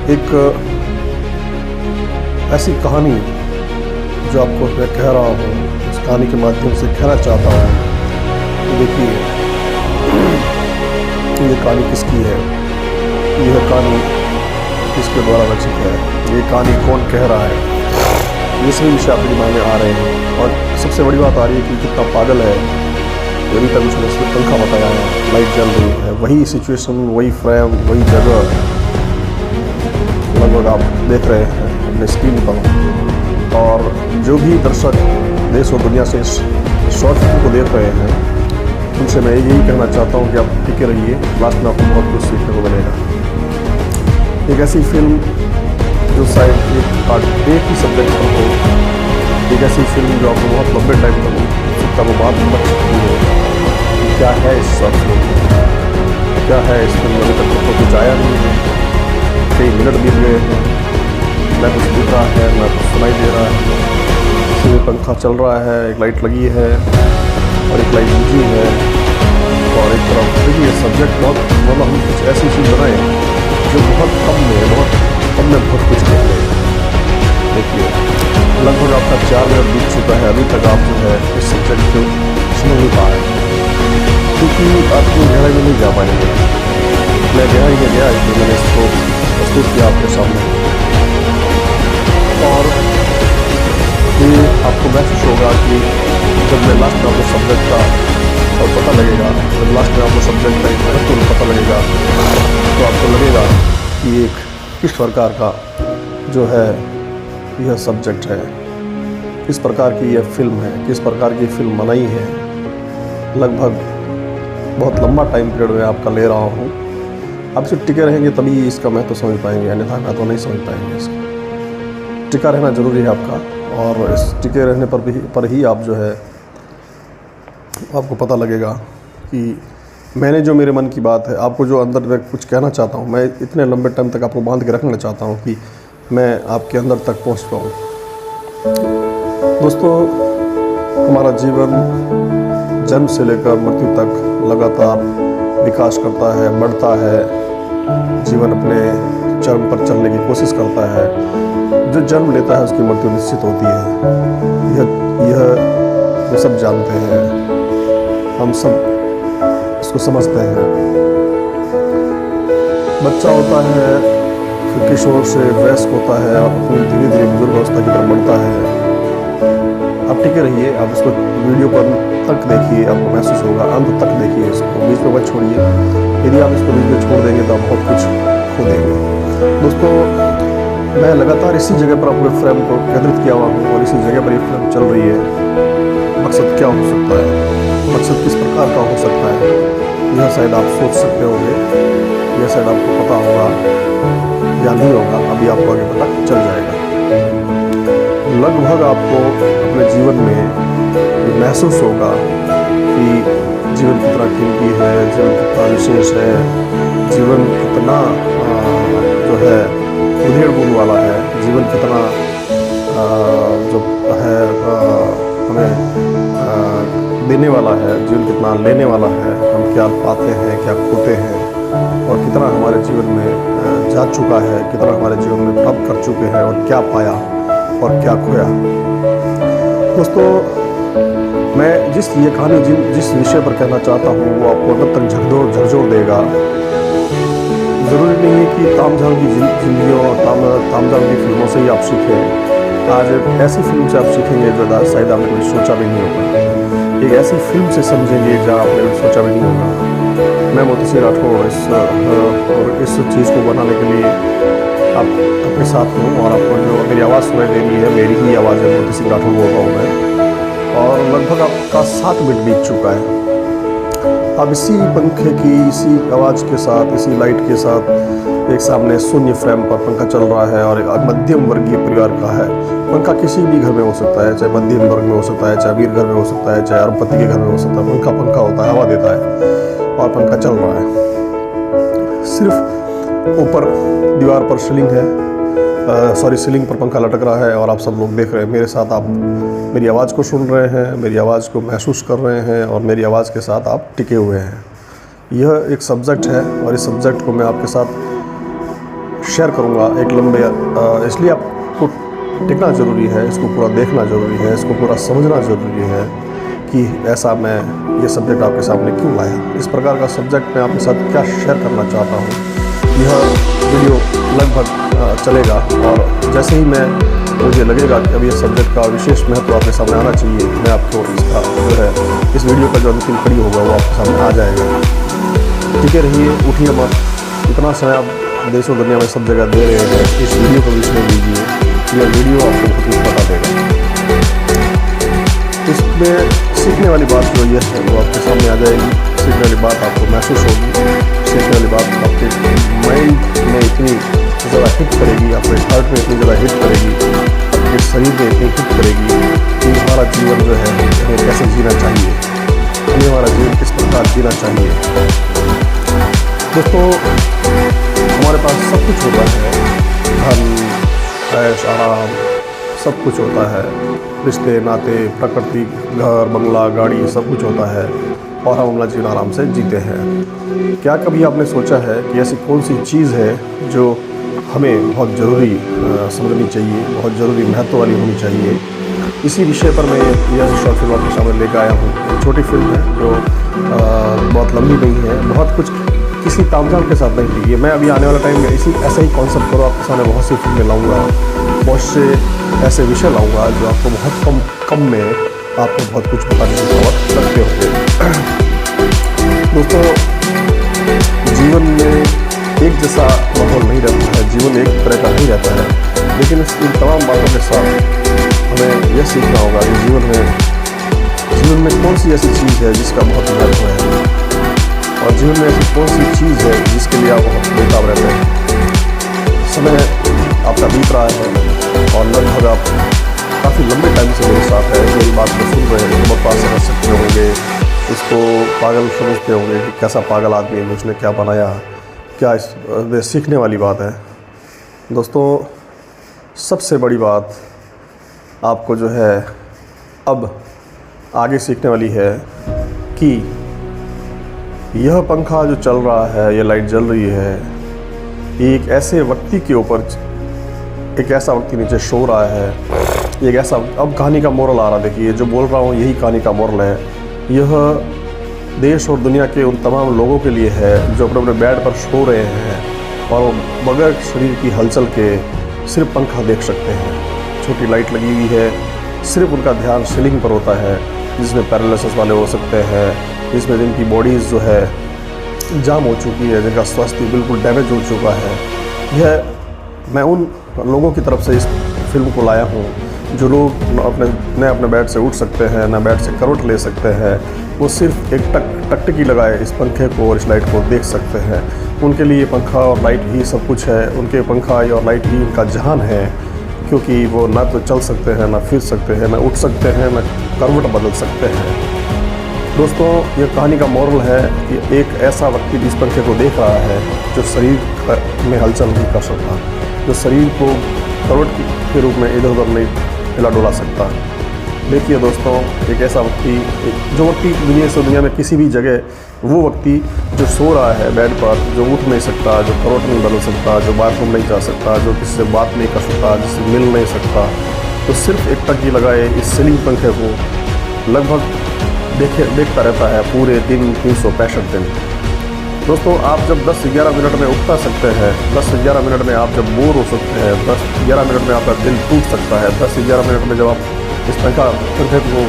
एक ऐसी कहानी जो आपको मैं कह रहा हूँ, इस कहानी के माध्यम से कहना चाहता हूँ कि देखिए ये कहानी किसकी है, यह कहानी किसके द्वारा रचित है, ये कहानी कौन कह रहा है, ये सभी विषय आपके दिमाग में आ रहे हैं। और सबसे बड़ी बात आ रही है कि कितना पागल है, अभी तक उसने सिर्फ पंखा बताया है, लाइट जल रही है, वही सिचुएशन, वही फ्रेम, वही जगह लगभग आप देख रहे हैं अपने स्क्रीन पर। और जो भी दर्शक देश और दुनिया से इस शॉर्ट फिल्म को देख रहे हैं, उनसे मैं यही कहना चाहता हूँ कि आप टिके रहिए, लास्ट में आपको बहुत कुछ सीखने को मिलेगा। एक ऐसी फिल्म जो शायद एक ही सब्जेक्ट पर हो, एक ऐसी फिल्म जो आपको बहुत लंबे टाइम तक हो सकता वो बात समझ सकती है कि क्या है इस शॉर्ट फिल्म, क्या है इस फिल्म में। अभी तक तो कुछ आया नहीं है, कई मिनट बीत गए हैं, ना कुछ दिख रहा है ना कुछ सुनाई दे रहा है। इसी में पंखा चल रहा है, एक लाइट लगी है और एक लाइट बुझी है। और एक तरफ देखिए सब्जेक्ट बहुत मतलब हम कुछ ऐसी चीज़ बनाए जो बहुत कम में बहुत कुछ कहते हैं। देखिए लगभग आपका 4 मिनट बीत चुका है, अभी तक आप जो है इस सब्जेक्ट को समझ नहीं पाए, क्योंकि आप अपनी गहराई में नहीं जा पाएंगे। मैं गहराई में गया इसलिए मैंने इसको प्रस्तुत किया आपके सामने। और ये आपको महसूस होगा कि जब मैं लास्ट में आपको सब्जेक्ट का और पता लगेगा, जब लास्ट में आपको सब्जेक्ट का एक महत्व एक किस प्रकार का जो है यह सब्जेक्ट है, किस प्रकार की यह फिल्म है, किस प्रकार की फिल्म बनाई है। लगभग बहुत लंबा टाइम पीरियड में आपका ले रहा हूँ। आप सिर्फ टिके रहेंगे तभी इसका महत्व तो समझ पाएंगे, अन्यथा मैं तो नहीं समझ पाएंगे इसको। टिका रहना ज़रूरी है आपका, और इस टिके रहने पर ही आप जो है आपको पता लगेगा कि मैंने जो मेरे मन की बात है, आपको जो अंदर में कुछ कहना चाहता हूँ, मैं इतने लंबे टाइम तक आपको बांध के रखना चाहता हूँ कि मैं आपके अंदर तक पहुँच पाऊँ। दोस्तों, हमारा जीवन जन्म से लेकर मृत्यु तक लगातार विकास करता है, बढ़ता है। जीवन अपने चरम पर चलने की कोशिश करता है। जो जन्म लेता है उसकी मृत्यु निश्चित होती है। यह हम सब जानते हैं, हम सब इसको समझते हैं। बच्चा होता है, फिर किशोर से वयस्क होता है और अपनी धीरे धीरे बुजुर्ग अवस्था की तरफ बढ़ता है। आप टिके रहिए, आप इसको वीडियो पर तक देखिए, आपको महसूस होगा। अंत तक देखिए इसको, बीच में मत छोड़िए। यदि आप इसको बीच में छोड़ देंगे तो आप बहुत कुछ खो देंगे। दोस्तों, मैं लगातार इसी जगह पर अपने फ्रेम को केंद्रित किया हुआ हूँ और इसी जगह पर ये फिल्म चल रही है। मकसद क्या हो सकता है, मकसद किस प्रकार का हो सकता है, यह शायद आप सोच सकते होंगे, यह शायद आपको पता होगा या नहीं होगा, अभी आपको आगे पता चल जाएगा। लगभग आपको अपने जीवन में ये महसूस होगा कि जीवन कितना कीमती है, जीवन कितना विशेष है, जीवन कितना जो है उधेड़ बूंद वाला है, जीवन कितना जो है हमें देने वाला है, जीवन कितना लेने वाला है। हम क्या पाते हैं, क्या खोते हैं, और कितना हमारे जीवन में जा चुका है, कितना हमारे जीवन में प्राप्त कर चुके हैं, और क्या पाया और क्या खोया। दोस्तों, मैं ये कहानी जिस विषय पर कहना चाहता हूँ वो आपको अंदर तक झकझोर देगा। ज़रूरी नहीं है कि तामझाम की जिंदगियों और तामझाम की फिल्मों से ही आप सीखें। आज ऐसी फिल्म से आप सीखेंगे जो शायद आपने कभी सोचा भी नहीं होगा। एक ऐसी फिल्म से समझेंगे जहाँ आपने कभी सोचा भी नहीं होगा। मैं मोती सिंह राठौर इस चीज़ को बनाने के लिए आप अपने साथ हूँ, और आपको जो मेरी आवाज़ सुनाई दे रही है, मेरी ही आवाज़ है। मोती सिंह राठौर बोल रहा हूँ मैं, और लगभग आपका 7 मिनट बीत चुका है। अब इसी पंखे की, इसी आवाज़ के साथ, इसी लाइट के साथ एक सामने शून्य फ्रेम पर पंखा चल रहा है, और एक मध्यम वर्गीय परिवार का है। पंखा किसी भी घर में हो सकता है, चाहे मध्यम वर्ग में हो सकता है, चाहे अमीर घर में हो सकता है, चाहे अरबपति के घर में हो सकता है। पंखा होता है, हवा देता है, और पंखा चल रहा है। सिर्फ ऊपर दीवार पर सीलिंग है, सीलिंग पर पंखा लटक रहा है, और आप सब लोग देख रहे हैं मेरे साथ। आप मेरी आवाज़ को सुन रहे हैं, मेरी आवाज़ को महसूस कर रहे हैं, और मेरी आवाज़ के साथ आप टिके हुए हैं। यह एक सब्जेक्ट है, और इस सब्जेक्ट को मैं आपके साथ शेयर करूंगा एक लंबे, इसलिए आपको टिकना ज़रूरी है, इसको पूरा देखना ज़रूरी है, इसको पूरा समझना ज़रूरी है कि ऐसा मैं ये सब्जेक्ट आपके सामने क्यों लाया। इस प्रकार का सब्जेक्ट मैं आपके साथ क्या शेयर करना चाहता हूँ। यह वीडियो लगभग चलेगा, और जैसे ही मुझे लगेगा कि अब ये सब्जेक्ट का विशेष महत्व आपके सामने आना चाहिए, मैं आपको इसका जो है इस वीडियो का जो अंतिम कड़ी होगा वो आपके सामने आ जाएगा। टिके रहिए, उठिए मत। इतना समय आप देशों दुनिया में सब जगह दे रहे हैं, इस वीडियो को भी सुन लीजिए। यह वीडियो आपको बहुत कुछ बता देगा। इसमें सीखने वाली बात जो ये है वो आपके सामने आ जाएगी। सीखने वाली बात आपको महसूस होगी, सीखने वाली बात आपके माइंड में इतनी ज़्यादा हिट करेगी, आपके हार्ट में इतनी ज़्यादा हिट करेगी, आपके शरीर में इतनी हिट करेगी कि हमारा जीवन जो है हमें कैसे जीना चाहिए, हमें हमारा जीवन किस प्रकार जीना चाहिए। दोस्तों, हमारे पास सब कुछ होता है, धन, ऐश, आराम, सब कुछ होता है, रिश्ते नाते, प्रकृति, घर, बंगला, गाड़ी, सब कुछ होता है, और हम अपना जीवन आराम से जीते हैं। क्या कभी आपने सोचा है कि ऐसी कौन सी चीज़ है जो हमें बहुत ज़रूरी समझनी चाहिए, बहुत ज़रूरी महत्व वाली होनी चाहिए? इसी विषय पर मैं यह शॉर्ट फिल्म आपके सामने लेकर आया हूँ। एक छोटी फिल्म है जो बहुत लंबी नहीं है, बहुत कुछ किसी तामझाम के साथ नहीं थी। ये मैं अभी आने वाला टाइम में ऐसा ही कॉन्सेप्ट पर आपके सामने बहुत सी फिल्में लाऊंगा, बहुत से ऐसे विषय लाऊंगा जो आपको बहुत कम में आपको बहुत कुछ बताने की जरूरत रखते होंगे। दोस्तों, जीवन में एक जैसा माहौल नहीं रहता सीखना होगा कि जीवन में कौन सी ऐसी चीज़ है जिसका बहुत महत्व है, और जीवन में ऐसी कौन सी चीज़ है जिसके लिए आप बहुत बेताब रहते हैं। समय आपका बीत रहा है और लगभग आप काफ़ी लंबे टाइम से मेरे साथ है, मेरी बात को सुन रहे हैं, बहुत बात समझ सकते होंगे, इसको पागल समझते होंगे कि कैसा पागल आदमी है, उसने क्या बनाया, क्या इसमें सीखने वाली बात है। दोस्तों, सबसे बड़ी बात आपको जो है अब आगे सीखने वाली है कि यह पंखा जो चल रहा है, यह लाइट जल रही है, एक ऐसे व्यक्ति के ऊपर, एक ऐसा व्यक्ति नीचे सो रहा है, एक ऐसा। अब कहानी का मोरल आ रहा, देखिए जो बोल रहा हूँ यही कहानी का मोरल है। यह देश और दुनिया के उन तमाम लोगों के लिए है जो अपने अपने बेड पर सो रहे हैं और बगैर शरीर की हलचल के सिर्फ पंखा देख सकते हैं। छोटी लाइट लगी हुई है, सिर्फ उनका ध्यान सीलिंग पर होता है, जिसमें पैरालिसिस वाले हो सकते हैं, जिसमें जिनकी बॉडीज़ जो है जाम हो चुकी है, जिनका स्वास्थ्य बिल्कुल डैमेज हो चुका है। यह मैं उन लोगों की तरफ से इस फिल्म को लाया हूँ जो लोग न अपने बेड से उठ सकते हैं, न बेड से करवट ले सकते हैं। वो सिर्फ एक टकटकी लगाए इस पंखे को और इस लाइट को देख सकते हैं। उनके लिए पंखा और लाइट ही सब कुछ है, उनके पंखा और लाइट ही उनका जहान है, क्योंकि वो ना तो चल सकते हैं, ना फिर सकते हैं, ना उठ सकते हैं, ना करवट बदल सकते हैं। दोस्तों, ये कहानी का मोरल है कि एक ऐसा व्यक्ति इस पंखे को देख रहा है जो शरीर में हलचल नहीं कर सकता, जो शरीर को करवट के रूप में इधर उधर नहीं हिला डुला सकता। देखिए दोस्तों, एक ऐसा व्यक्ति, जो व्यक्ति दुनिया में किसी भी जगह, वो व्यक्ति जो सो रहा है बेड पर, जो उठ नहीं सकता, जो करवट नहीं बदल सकता, जो बाथरूम नहीं जा सकता, जो किसी से बात नहीं कर सकता, जिससे मिल नहीं सकता, तो सिर्फ एक टकी लगाए इस सीलिंग पंखे को लगभग देखता रहता है पूरे दिन, 365 दिन। दोस्तों, आप जब 10 से 11 मिनट में उठा सकते हैं, 10 से 11 मिनट में आप जब बोर हो सकते हैं, 10 से 11 मिनट में आपका दिल टूट सकता है, 10 से 11 मिनट में जब आप इस पंखे को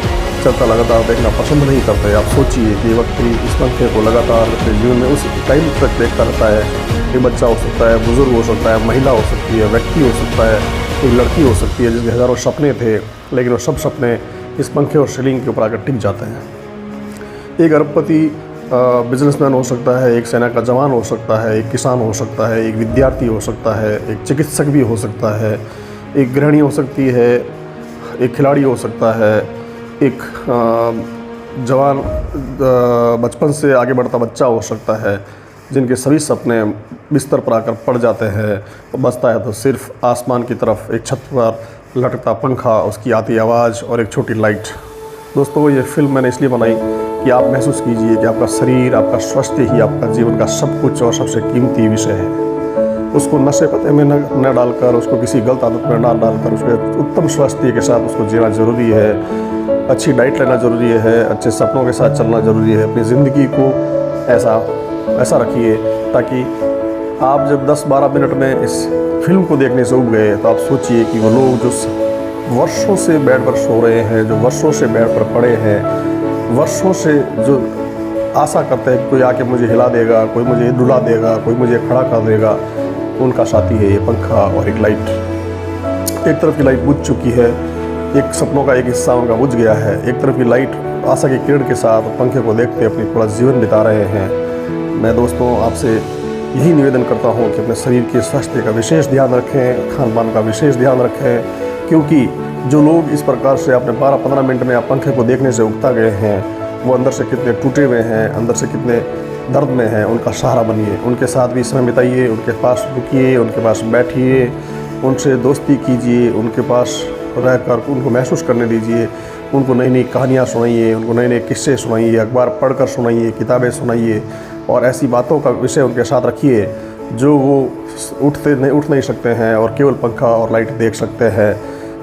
चलता लगातार देखना पसंद नहीं करते, आप सोचिए कि व्यक्ति इस पंखे को लगातार अपने जीवन में उस टाइम तक देखता रहता है। एक बच्चा हो सकता है, बुजुर्ग हो सकता है, महिला हो सकती है, व्यक्ति हो सकता है, एक लड़की हो सकती है जिसके हज़ारों सपने थे, लेकिन वो सब सपने इस पंखे और सीलिंग के ऊपर आकर टिक जाते हैं। एक अरबपति बिजनेसमैन हो सकता है, एक सेना का जवान हो सकता है, एक किसान हो सकता है, एक विद्यार्थी हो सकता है, एक चिकित्सक भी हो सकता है, एक गृहिणी हो सकती है, एक खिलाड़ी हो सकता है, एक जवान बचपन से आगे बढ़ता बच्चा हो सकता है, जिनके सभी सपने बिस्तर पर आकर पड़ जाते हैं। तो बचता है तो सिर्फ आसमान की तरफ एक छत पर लटकता पंखा, उसकी आती आवाज़ और एक छोटी लाइट। दोस्तों, ये फिल्म मैंने इसलिए बनाई कि आप महसूस कीजिए कि आपका शरीर, आपका स्वास्थ्य ही आपका जीवन का सब कुछ और सबसे कीमती विषय है। उसको नशे पते में न डालकर, उसको किसी गलत आदत में ना डालकर, उसके उत्तम स्वास्थ्य के साथ उसको जीना ज़रूरी है। अच्छी डाइट लेना ज़रूरी है, अच्छे सपनों के साथ चलना ज़रूरी है। अपनी ज़िंदगी को ऐसा रखिए ताकि आप जब 10-12 मिनट में इस फिल्म को देखने से उब गए तो आप सोचिए कि वो लोग जो वर्षों से बेड पर सो रहे हैं, जो वर्षों से बेड पर पड़े हैं, वर्षों से जो आशा करते हैं कि कोई आके मुझे हिला देगा, कोई मुझे डुला देगा, कोई मुझे खड़ा कर देगा, उनका साथी है ये पंखा और एक लाइट। एक तरफ की लाइट बुझ चुकी है, एक सपनों का एक हिस्सा उनका बुझ गया है, एक तरफ की लाइट आशा की किरण के साथ पंखे को देखते अपनी पूरा जीवन बिता रहे हैं। मैं दोस्तों आपसे यही निवेदन करता हूँ कि अपने शरीर के स्वास्थ्य का विशेष ध्यान रखें, खान पान का विशेष ध्यान रखें, क्योंकि जो लोग इस प्रकार से अपने 12-15 मिनट में आप पंखे को देखने से उगता गए हैं, वो अंदर से कितने टूटे हुए हैं, अंदर से कितने दर्द में हैं। उनका सहारा बनिए, उनके साथ भी समय बिताइए, उनके पास रुकिए, उनके पास बैठिए, उनसे दोस्ती कीजिए, उनके पास रहकर उनको महसूस करने दीजिए, उनको नई नई कहानियाँ सुनाइए, उनको नए नए किस्से सुनाइए, अखबार पढ़कर सुनाइए, किताबें सुनाइए और ऐसी बातों का विषय उनके साथ रखिए जो वो उठ नहीं सकते हैं और केवल पंखा और लाइट देख सकते हैं,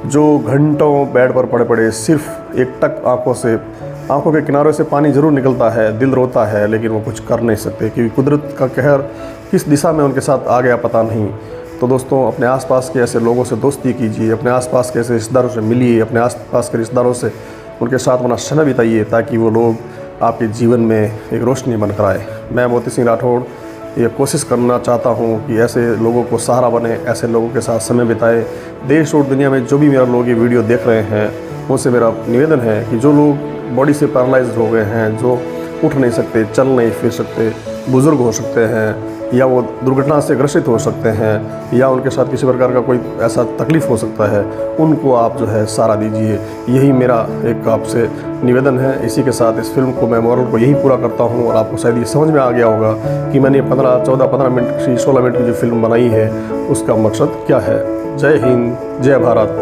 जो घंटों बेड पर पड़े पड़े सिर्फ एक टक आंखों के किनारों से पानी ज़रूर निकलता है, दिल रोता है, लेकिन वो कुछ कर नहीं सकते क्योंकि कुदरत का कहर किस दिशा में उनके साथ आ गया पता नहीं। तो दोस्तों, अपने आसपास के ऐसे लोगों से दोस्ती कीजिए, अपने आसपास के ऐसे रिश्तेदारों से मिलिए, अपने आसपास के रिश्तेदारों से उनके साथ अपना समय बिताइए ताकि वो लोग आपके जीवन में एक रोशनी बनकर आए। मैं मोती सिंह राठौड़ ये कोशिश करना चाहता हूँ कि ऐसे लोगों को सहारा बने, ऐसे लोगों के साथ समय बिताए। देश और दुनिया में जो भी मेरा लोग ये वीडियो देख रहे हैं, उनसे मेरा निवेदन है कि जो लोग बॉडी से पैरालाइज्ड हो गए हैं, जो उठ नहीं सकते, चल नहीं फिर सकते, बुज़ुर्ग हो सकते हैं, या वो दुर्घटना से ग्रसित हो सकते हैं, या उनके साथ किसी प्रकार का कोई ऐसा तकलीफ़ हो सकता है, उनको आप जो है सहारा दीजिए। यही मेरा एक आपसे निवेदन है। इसी के साथ इस फिल्म को मैं मॉरल को यही पूरा करता हूँ और आपको शायद ये समझ में आ गया होगा कि मैंने 15 मिनट की 16 मिनट की जो फिल्म बनाई है उसका मकसद क्या है। जय हिंद, जय भारत।